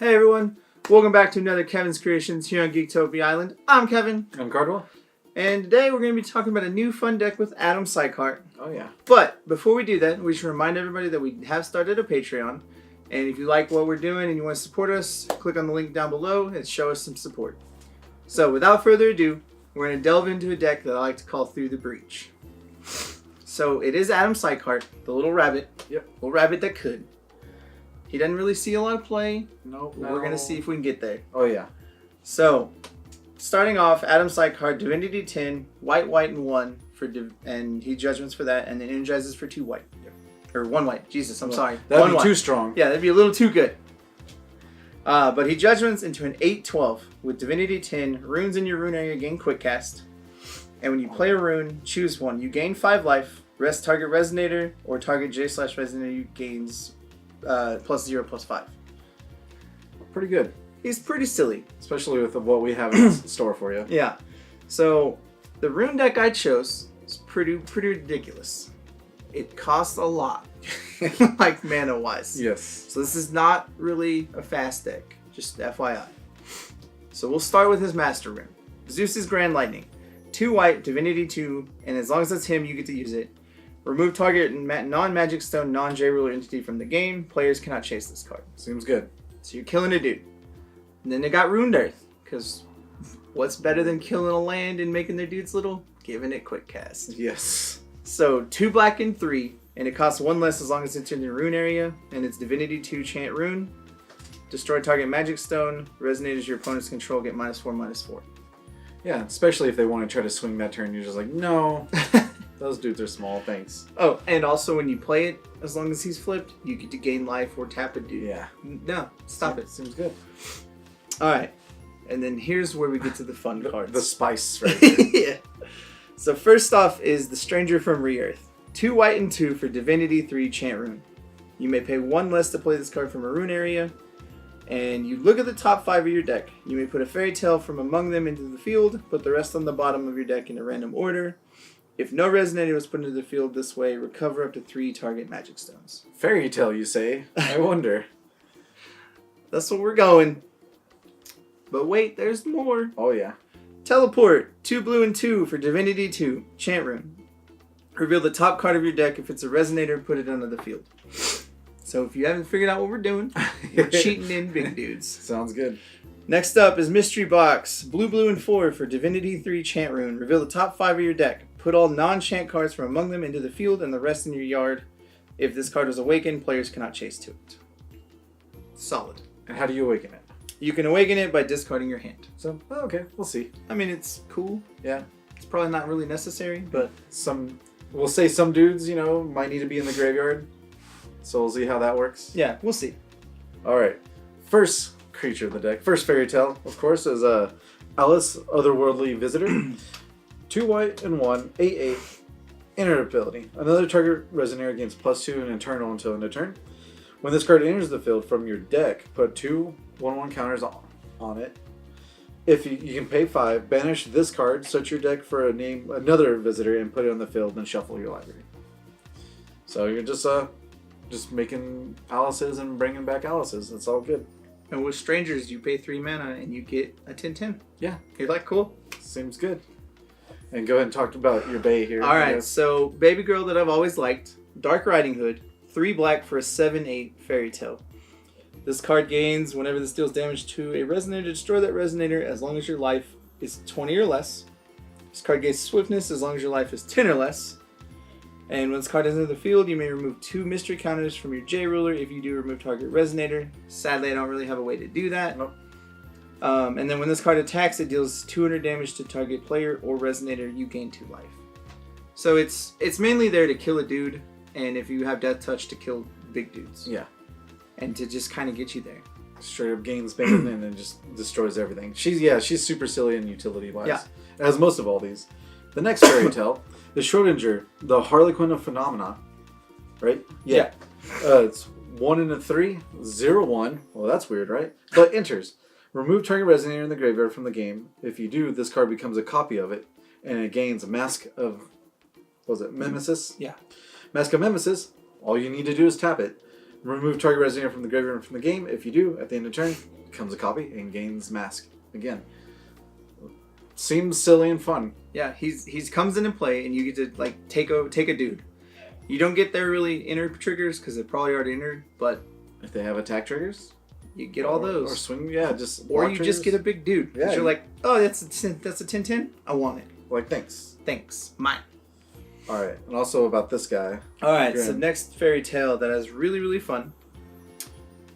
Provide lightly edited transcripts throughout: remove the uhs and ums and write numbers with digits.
Hey everyone, welcome back to another Kevin's Kreations here on Geektopia Island. I'm Kevin. I'm Cardwell. And today we're going to be talking about a new fun deck with Seikhart. Oh yeah. But before we do that, we should remind everybody that we have started a Patreon. And if you like what we're doing and you want to support us, click on the link down below and show us some support. So without further ado, we're going to delve into a deck that I like to call Through the Breach. So it is Seikhart, the little rabbit. Yep. Little rabbit that could. He doesn't really see a lot of play. Nope. We're going to see if we can get there. Oh yeah. So, starting off, Seikhart, Divinity 10, white, and 1, and he judgments for that, and then energizes for 2 white. Yep. Or 1 white. Jesus, I'm sorry. That'd be white. too strong. Yeah, that'd be a little too good. But he judgments into an 8/12 with Divinity 10, runes in your rune area gain quick cast. And when you play a rune, choose one. You gain 5 life, rest target resonator, or target J/resonator gains +0/+5. Pretty good. He's pretty silly. Especially with what we have in store for you. Yeah. So, the Rune Deck I chose is pretty ridiculous. It costs a lot. Like mana-wise. Yes. So this is not really a fast deck. Just FYI. So we'll start with his Master Rune. Zeus's Grand Lightning. 2 white, Divinity 2, and as long as that's him, you get to use it. Remove target non-magic stone, non-J-ruler entity from the game. Players cannot chase this card. Seems good. So you're killing a dude. And then they got Rune Earth, because what's better than killing a land and making their dudes little? Giving it quick cast. Yes. So 2 black and 3, and it costs 1 less as long as it's in your rune area, and it's Divinity 2 Chant Rune. Destroy target magic stone. Resonators your opponent's control get -4/-4. Yeah, especially if they want to try to swing that turn, you're just like, no. Those dudes are small, thanks. Oh, and also when you play it, as long as he's flipped, you get to gain life or tap a dude. Yeah. No, stop it. Seems good. Alright. And then here's where we get to the fun cards. The spice right here. Yeah. So first off is the Stranger from Re-Earth. 2 white and 2 for Divinity 3 Chant Rune. You may pay 1 less to play this card from a rune area. And you look at the top 5 of your deck. You may put a fairy tale from among them into the field. Put the rest on the bottom of your deck in a random order. If no resonator was put into the field this way, recover up to 3 target magic stones. Fairy tale, you say? I wonder. That's what we're going. But wait, there's more. Oh yeah. Teleport. 2 blue and 2 for Divinity 2. Chant Rune. Reveal the top card of your deck. If it's a resonator, put it onto the field. So if you haven't figured out what we're doing, you're cheating in big dudes. Sounds good. Next up is Mystery Box. Blue and 4 for Divinity 3 Chant Rune. Reveal the top 5 of your deck. Put all non-chant cards from among them into the field and the rest in your yard. If this card is awakened, players cannot chase to it. Solid. And how do you awaken it? You can awaken it by discarding your hand. So, oh, okay, we'll see. I mean, it's cool. Yeah. It's probably not really necessary, but... We'll say some dudes, might need to be in the graveyard. So we'll see how that works. Yeah, we'll see. Alright. First creature of the deck. First fairy tale, of course, is Alice, Otherwordly Visitor. 2 white and 1, 8/8. Inner ability. Another target resonator gains +2 and eternal until end of turn. When this card enters the field from your deck, put 2 1/1 counters on it. If you can pay 5, banish this card, search your deck for another visitor, and put it on the field, then shuffle your library. So you're just making Alice's and bringing back Alice's. That's all good. And with Strangers, you pay 3 mana and you get a 10/10. Yeah. You're like, cool. Seems good. And go ahead and talk about your Bay here. Alright, so baby girl that I've always liked. Dark Riding Hood. 3 black for a 7/8 fairy tale. This card gains whenever this deals damage to a resonator. Destroy that resonator as long as your life is 20 or less. This card gains swiftness as long as your life is 10 or less. And when this card is in the field, you may remove 2 mystery counters from your J-ruler. If you do, remove target resonator. Sadly, I don't really have a way to do that. Nope. And then when this card attacks, it deals 200 damage to target player or resonator. You gain 2 life. So it's mainly there to kill a dude, and if you have Death Touch, to kill big dudes. Yeah. And to just kind of get you there. Straight up gains Bane and then just destroys everything. She's super silly and utility wise. Yeah. As most of all these. The next fairy tale is Schrodinger, the Harlequin of Phenomena. Right? Yeah. It's 1 and a 3, 0/1. Well, that's weird, right? But enters. Remove target resonator in the graveyard from the game. If you do, this card becomes a copy of it, and it gains Mask of... Mimesis? Yeah. Mask of Mimesis. All you need to do is tap it. Remove target resonator from the graveyard from the game. If you do, at the end of turn, becomes a copy and gains mask again. Seems silly and fun. Yeah, he's comes into play and you get to like take a dude. You don't get their really inner triggers because they're probably already entered, but if they have attack triggers, you get all those. Or swing, yeah, just or you just get a big dude. Yeah, you're like, oh, that's a 10/10. I want it. Like thanks, mine. All right, and also about this guy. All right, so next fairy tale that is really fun.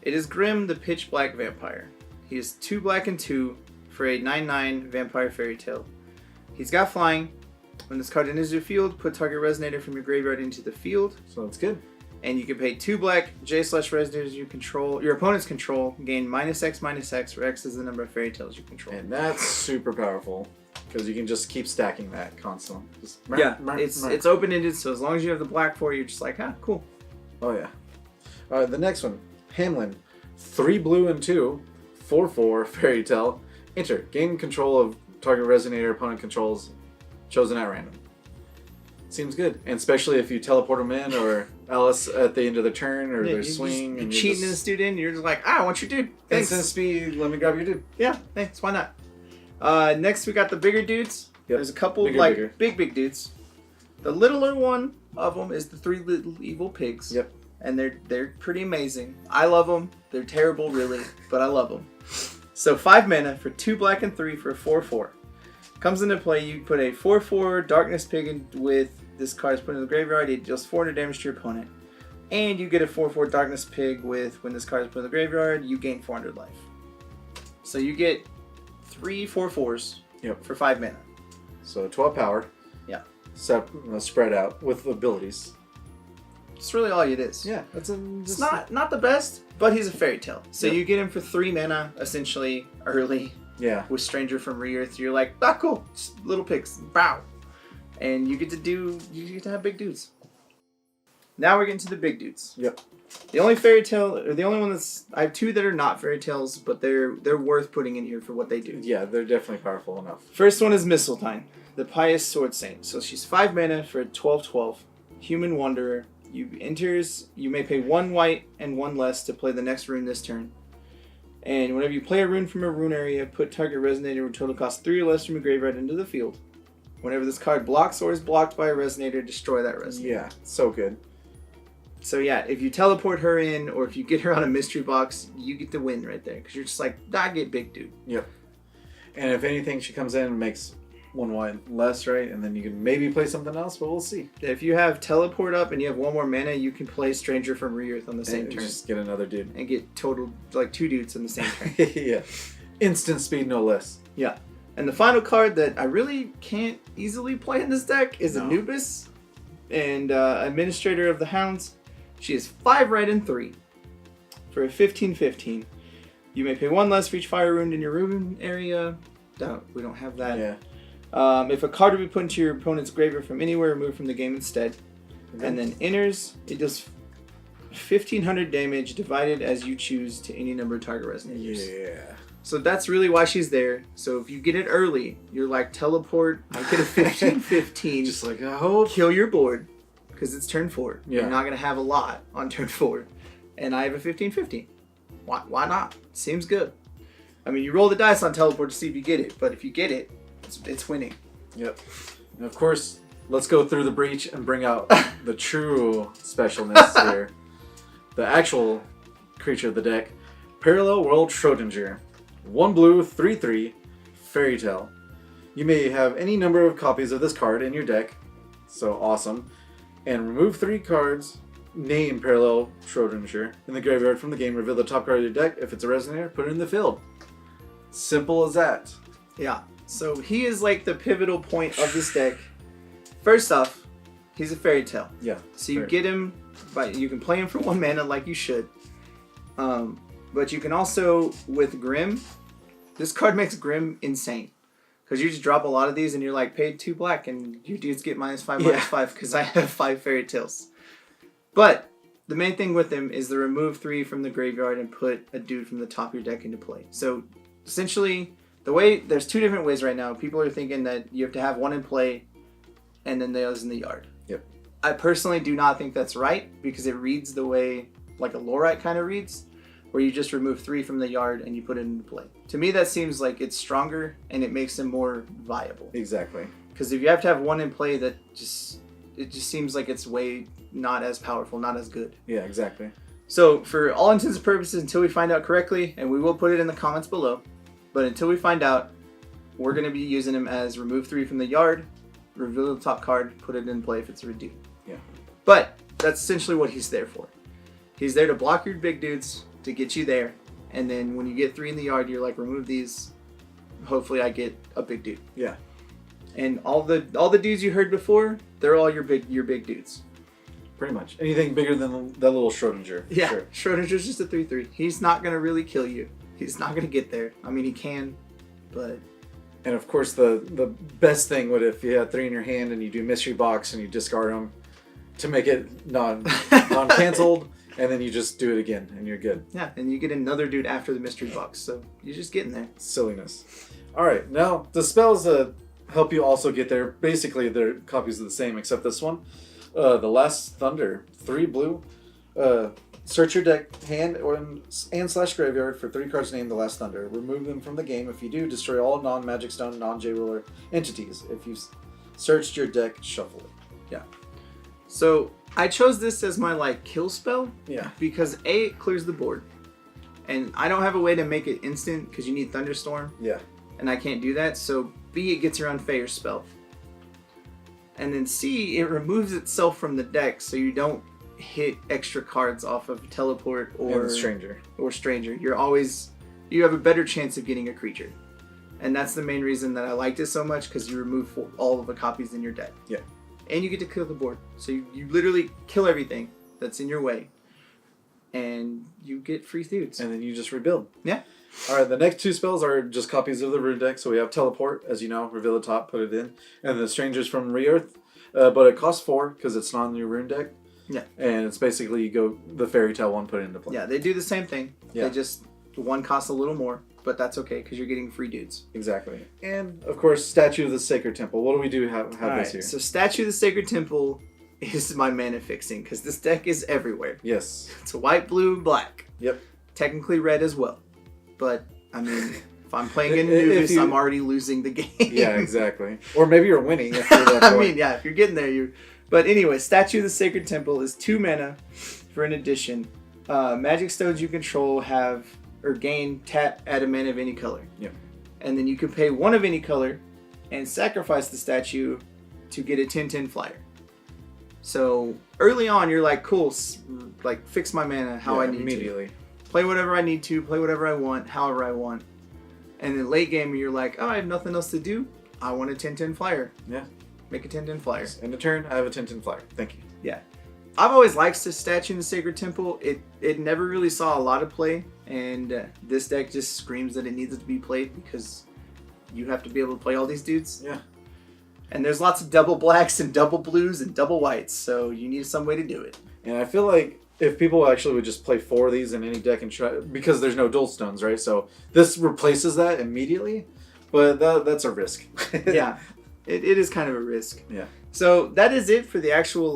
It is Grimm, the Pitch Black Vampire. He is 2 black and 2 for a 9/9 vampire fairy tale. He's got flying. When this card enters your field, put target resonator from your graveyard into the field. So that's good. And you can pay 2 black J/resonators you control. Your opponents control gain -X/-X, where X is the number of fairy tales you control. And that's super powerful because you can just keep stacking that constantly. It's open ended, so as long as you have the black for it, you're just like, cool. Oh yeah. All right, the next one, Hamelin, 3 blue and 2, 4/4 fairy tale. Enter. Gain control of target resonator opponent controls, chosen at random. Seems good, and especially if you teleport them in, or Alice at the end of the turn, or their swing. You're cheating this dude in. You're just like, I want your dude. Thanks. Instant speed. Let me grab your dude. Yeah, thanks. Why not? Next we got the bigger dudes. Yep. There's a couple big dudes. The littler one of them is the 3 little evil pigs. Yep. And they're pretty amazing. I love them. They're terrible, really, but I love them. So 5 mana for 2 black and 3 for a 4/4. Comes into play, you put a 4/4 Darkness Pig in with this card is put in the graveyard, it deals 400 damage to your opponent. And you get a 4/4 Darkness Pig with when this card is put in the graveyard, you gain 400 life. So you get 3 4/4s for 5 mana. So 12 power. Yeah. Spread out with abilities. That's really all it is. Yeah, it's not the best, but he's a fairy tale. So you get him for 3 mana, essentially, early. Yeah. With Stranger from Re-Earth, you're like, cool, just little pigs, bow. And you get to have big dudes. Now we're getting to the big dudes. Yep. The only fairy tale, or the only one I have 2 that are not fairy tales, but they're worth putting in here for what they do. Yeah, they're definitely powerful enough. First one is Misteltein, the Pious Sword Saint. So she's 5 mana for a 12/12, Human Wanderer. You may pay 1 white and 1 less to play the next rune this turn. And whenever you play a rune from a rune area, put target resonator with total cost 3 or less from your graveyard into the field. Whenever this card blocks or is blocked by a resonator, destroy that resonator. Yeah, so good. So yeah, if you teleport her in, or if you get her on a mystery box, you get the win right there. Because you're just like, I get big dude. Yep. And if anything, she comes in and makes 1 white less, right? And then you can maybe play something else, but we'll see. If you have teleport up and you have 1 more mana, you can play Stranger from Re-Earth on the same turn. Just get another dude. And get total, 2 dudes on the same turn. Yeah. Instant speed, no less. Yeah. And the final card that I really can't easily play in this deck is Anubis, and Administrator of the Hounds. She is 5 red and 3 for a 15/15. You may pay 1 less for each fire rune in your rune area. We don't have that. Yeah. If a card would be put into your opponent's graveyard from anywhere, removed from the game instead. Okay. And then enters, it does 1,500 damage divided as you choose to any number of target resonators. Yeah. So that's really why she's there. So if you get it early, you're like, teleport, I get a 15/15. Just like, I hope. Kill your board, because it's turn 4. Yeah. You're not going to have a lot on turn 4. And I have a 15/15. Why not? Seems good. I mean, you roll the dice on teleport to see if you get it, but if you get it, it's winning. Yep. And of course, let's go through the breach and bring out the true specialness here. The actual creature of the deck, Parallel World Schrodinger. 1 blue, 3/3, fairy tale. You may have any number of copies of this card in your deck, so awesome, and remove 3 cards named Parallel Schrodinger in the graveyard from the game. Reveal the top card of your deck. If it's a resonator, put it in the field. Simple as that. Yeah. So he is like the pivotal point of this deck. First off, he's a fairy tale. Yeah. So you get him, you can play him for 1 mana like you should. But you can also, with Grimm, this card makes Grimm insane. Because you just drop a lot of these and you're like, paid 2 black and your dudes get -5/-5 because I have 5 fairy tales. But the main thing with him is the remove 3 from the graveyard and put a dude from the top of your deck into play. So essentially, there's 2 different ways right now. People are thinking that you have to have 1 in play and then the others in the yard. Yep. I personally do not think that's right because it reads the way like a Lorite kind of reads, where you just remove 3 from the yard and you put it into play. To me, that seems like it's stronger and it makes them more viable. Exactly. Because if you have to have 1 in play, it just seems like it's way not as powerful, not as good. Yeah, exactly. So for all intents and purposes, until we find out correctly, and we will put it in the comments below, but until we find out, we're going to be using him as remove 3 from the yard, reveal the top card, put it in play if it's a redo. Yeah. But that's essentially what he's there for. He's there to block your big dudes, to get you there, and then when you get 3 in the yard, you're like, remove these. Hopefully I get a big dude. Yeah. And all the dudes you heard before, they're all your big dudes. Pretty much. Anything bigger than that little Schrodinger. Yeah, sure. Schrodinger's just a 3/3. He's not going to really kill you. He's not going to get there. I mean, he can, but... And of course, the best thing would if you had 3 in your hand and you do Mystery Box and you discard them to make it non-canceled, and then you just do it again and you're good. Yeah, and you get another dude after the Mystery Box, so you're just getting there. Silliness. Alright, now the spells help you also get there. Basically, they're copies of the same, except this one. The Last Thunder, 3 blue. Search your deck, hand and / graveyard for 3 cards named The Last Thunder. Remove them from the game. If you do, destroy all non-Magic Stone, non-J-Ruler entities. If you've searched your deck, shuffle it. Yeah. So I chose this as my kill spell. Yeah. Because A, it clears the board. And I don't have a way to make it instant because you need Thunderstorm. Yeah. And I can't do that. So B, it gets around Feyer's spell. And then C, it removes itself from the deck so you don't hit extra cards off of Teleport or Stranger. You have a better chance of getting a creature. And that's the main reason that I liked it so much, because you remove all of the copies in your deck. Yeah. And you get to kill the board. So you literally kill everything that's in your way. And you get free dudes. And then you just rebuild. Yeah. Alright, the next 2 spells are just copies of the Rune Deck. So we have Teleport, as you know, reveal the top, put it in. And the Strangers from Re-Earth. But it costs 4 because it's not in your Rune Deck. Yeah. And it's basically you go the Fairy Tale one, put it into play. Yeah, they do the same thing. Yeah. They just, one costs a little more, but that's okay because you're getting free dudes. Exactly. And, of course, Statue of the Sacred Temple. What do we do have this here? So Statue of the Sacred Temple is my mana fixing because this deck is everywhere. Yes. It's white, blue, black. Yep. Technically red as well. But, I mean, if I'm playing in Anubis, I'm already losing the game. Yeah, exactly. Or maybe you're winning if you're that I mean, yeah, if you're getting there, you... But anyway, Statue of the Sacred Temple is 2 mana for an addition. Magic stones you control have, or gain, tap, add a mana of any color. Yep. And then you can pay 1 of any color and sacrifice the statue to get a 10/10 flyer. So early on, you're like, cool, fix my mana how I need immediately. to. Play whatever I need to, play whatever I want, however I want. And then late game, you're like, oh, I have nothing else to do. I want a 10/10 flyer. Yeah. Make a 10/10 flyer. End of turn, I have a 10/10 flyer. Thank you. Yeah. I've always liked this Statue in the Sacred Temple. It never really saw a lot of play, and this deck just screams that it needs to be played because you have to be able to play all these dudes. Yeah. And there's lots of double blacks and double blues and double whites, so you need some way to do it. And I feel like if people actually would just play 4 of these in any deck and try, because there's no dual stones, right? So this replaces that immediately, but that's a risk. Yeah. It is kind of a risk. Yeah. So that is it for the actual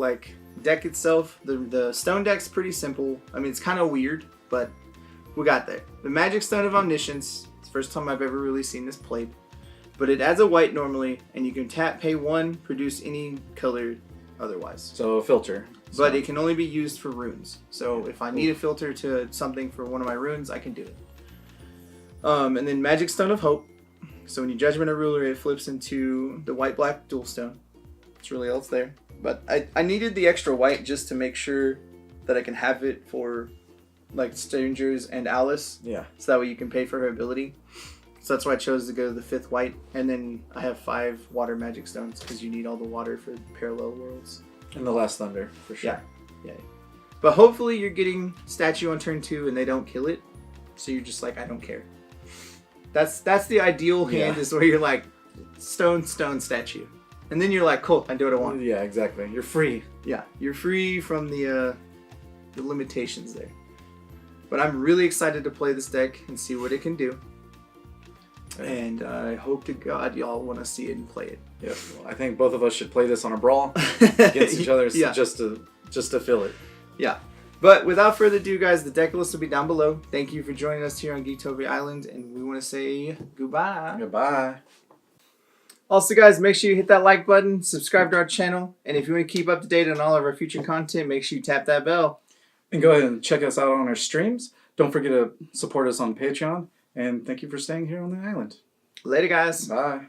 deck itself. The stone deck's pretty simple. I mean, it's kind of weird, but we got there. The Magic Stone of Omniscience. It's the first time I've ever really seen this played. But it adds a white normally, and you can tap, pay 1, produce any color otherwise. So a filter. But it can only be used for runes. So if I need a filter to something for one of my runes, I can do it. And then Magic Stone of Hope. So when you Judgment a Ruler, it flips into the white-black dual stone. That's really all it's there. But I needed the extra white just to make sure that I can have it for Strangers and Alice. Yeah. So that way you can pay for her ability. So that's why I chose to go to the 5th white. And then I have 5 water magic stones because you need all the water for parallel worlds. And the Last Thunder, for sure. Yeah. But hopefully you're getting Statue on turn 2 and they don't kill it. So you're just like, I don't care. That's the ideal hand, is where you're like, stone, statue. And then you're like, cool, I do what I want. Yeah, exactly. You're free. Yeah, you're free from the limitations there. But I'm really excited to play this deck and see what it can do. And I hope to God y'all want to see it and play it. Yeah, well, I think both of us should play this on a brawl against each other just to feel it. Yeah. But without further ado, guys, the deck list will be down below. Thank you for joining us here on Geektopia Island, and we want to say goodbye. Goodbye. Also, guys, make sure you hit that like button, subscribe to our channel, and if you want to keep up to date on all of our future content, make sure you tap that bell. And go ahead and check us out on our streams. Don't forget to support us on Patreon. And thank you for staying here on the island. Later, guys. Bye.